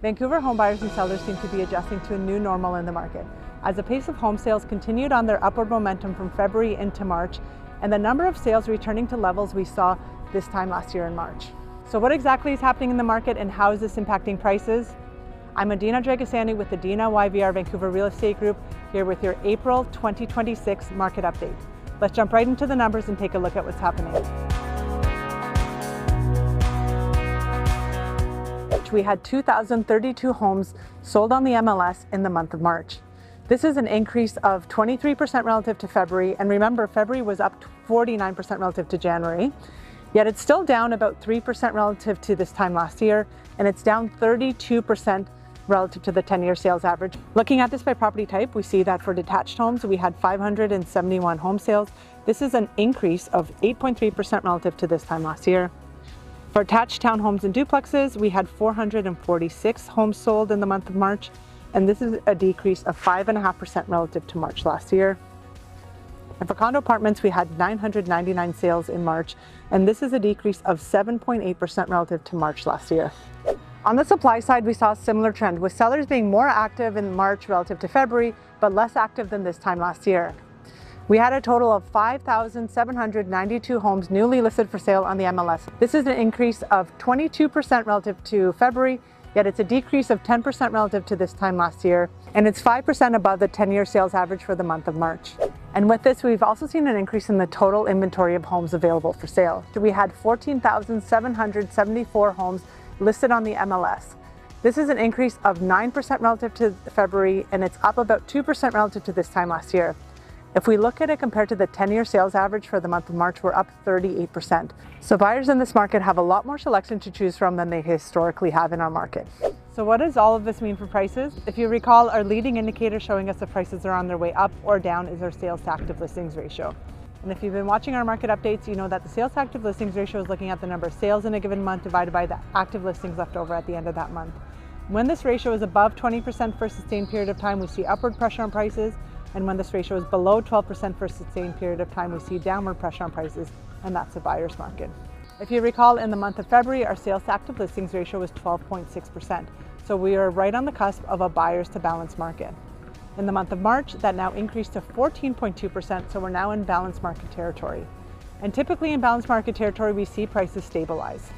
Vancouver home buyers and sellers seem to be adjusting to a new normal in the market, as the pace of home sales continued on their upward momentum from February into March, and the number of sales returning to levels we saw this time last year in March. So what exactly is happening in the market and how is this impacting prices? I'm Adina with Adina YVR Vancouver Real Estate Group, here with your April 2026 market update. Let's jump right into the numbers and take a look at what's happening. We had 2,032 homes sold on the MLS in the month of March. This is an increase of 23% relative to February, and remember, February was up 49% relative to January, yet it's still down about 3% relative to this time last year, and it's down 32% relative to the 10-year sales average. Looking at this by property type, we see that for detached homes, we had 571 home sales. This is an increase of 8.3% relative to this time last year. For attached townhomes and duplexes, we had 446 homes sold in the month of March, and this is a decrease of 5.5% relative to March last year. And for condo apartments, we had 999 sales in March, and this is a decrease of 7.8% relative to March last year. On the supply side, we saw a similar trend, with sellers being more active in March relative to February, but less active than this time last year. We had a total of 5,792 homes newly listed for sale on the MLS. This is an increase of 22% relative to February, yet it's a decrease of 10% relative to this time last year, and it's 5% above the 10-year sales average for the month of March. And with this, we've also seen an increase in the total inventory of homes available for sale. We had 14,774 homes listed on the MLS. This is an increase of 9% relative to February, and it's up about 2% relative to this time last year. If we look at it compared to the 10-year sales average for the month of March, we're up 38%. So buyers in this market have a lot more selection to choose from than they historically have in our market. So what does all of this mean for prices? If you recall, our leading indicator showing us if prices are on their way up or down is our sales to active listings ratio. And if you've been watching our market updates, you know that the sales to active listings ratio is looking at the number of sales in a given month divided by the active listings left over at the end of that month. When this ratio is above 20% for a sustained period of time, we see upward pressure on prices. And when this ratio is below 12% for a sustained period of time, we see downward pressure on prices, and that's a buyer's market. If you recall, in the month of February, our sales to active listings ratio was 12.6%. So we are right on the cusp of a buyer's to balance market. In the month of March, that now increased to 14.2%, so we're now in balanced market territory. And typically in balanced market territory, we see prices stabilize.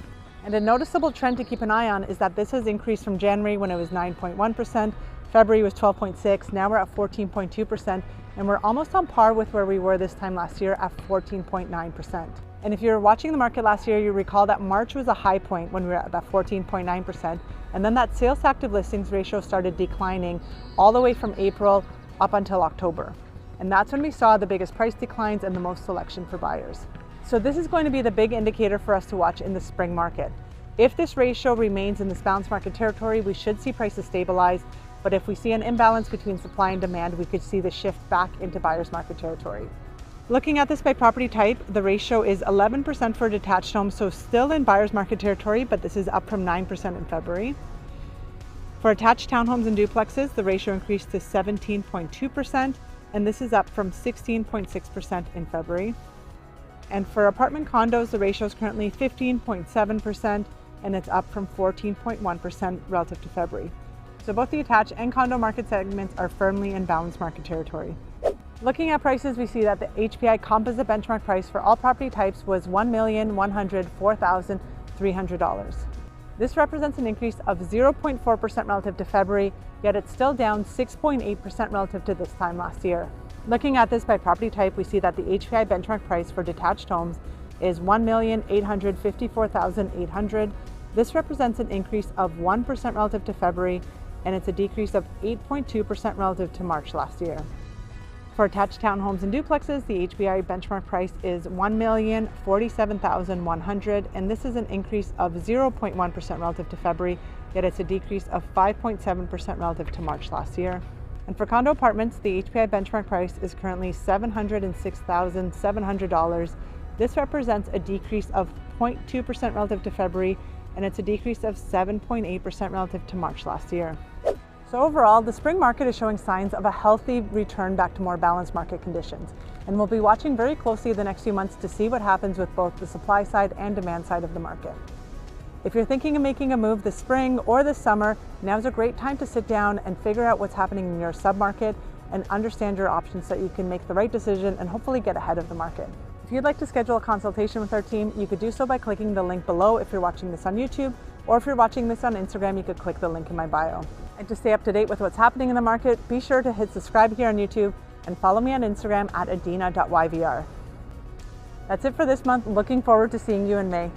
And a noticeable trend to keep an eye on is that this has increased from January when it was 9.1%, February was 12.6%, now we're at 14.2%, and we're almost on par with where we were this time last year at 14.9%. And if you were watching the market last year, you recall that March was a high point when we were at that 14.9%, and then that sales to active listings ratio started declining all the way from April up until October. And that's when we saw the biggest price declines and the most selection for buyers. So this is going to be the big indicator for us to watch in the spring market. If this ratio remains in this balanced market territory, we should see prices stabilize. But if we see an imbalance between supply and demand, we could see the shift back into buyer's market territory. Looking at this by property type, the ratio is 11% for detached homes, so still in buyer's market territory, but this is up from 9% in February. For attached townhomes and duplexes, the ratio increased to 17.2%, and this is up from 16.6% in February. And for apartment condos, the ratio is currently 15.7%, and it's up from 14.1% relative to February. So both the attached and condo market segments are firmly in balanced market territory. Looking at prices, we see that the HPI composite benchmark price for all property types was $1,104,300. This represents an increase of 0.4% relative to February, yet it's still down 6.8% relative to this time last year. Looking at this by property type, we see that the HPI benchmark price for detached homes is $1,854,800. This represents an increase of 1% relative to February, and it's a decrease of 8.2% relative to March last year. For attached townhomes and duplexes, the HPI benchmark price is $1,047,100, and this is an increase of 0.1% relative to February, yet it's a decrease of 5.7% relative to March last year. And for condo apartments, the HPI benchmark price is currently $706,700. This represents a decrease of 0.2% relative to February, and it's a decrease of 7.8% relative to March last year. So overall, the spring market is showing signs of a healthy return back to more balanced market conditions. And we'll be watching very closely the next few months to see what happens with both the supply side and demand side of the market. If you're thinking of making a move this spring or this summer, now's a great time to sit down and figure out what's happening in your submarket and understand your options so that you can make the right decision and hopefully get ahead of the market. If you'd like to schedule a consultation with our team, you could do so by clicking the link below if you're watching this on YouTube, or if you're watching this on Instagram, you could click the link in my bio. And to stay up to date with what's happening in the market, be sure to hit subscribe here on YouTube and follow me on Instagram at adina.yvr. That's it for this month. Looking forward to seeing you in May.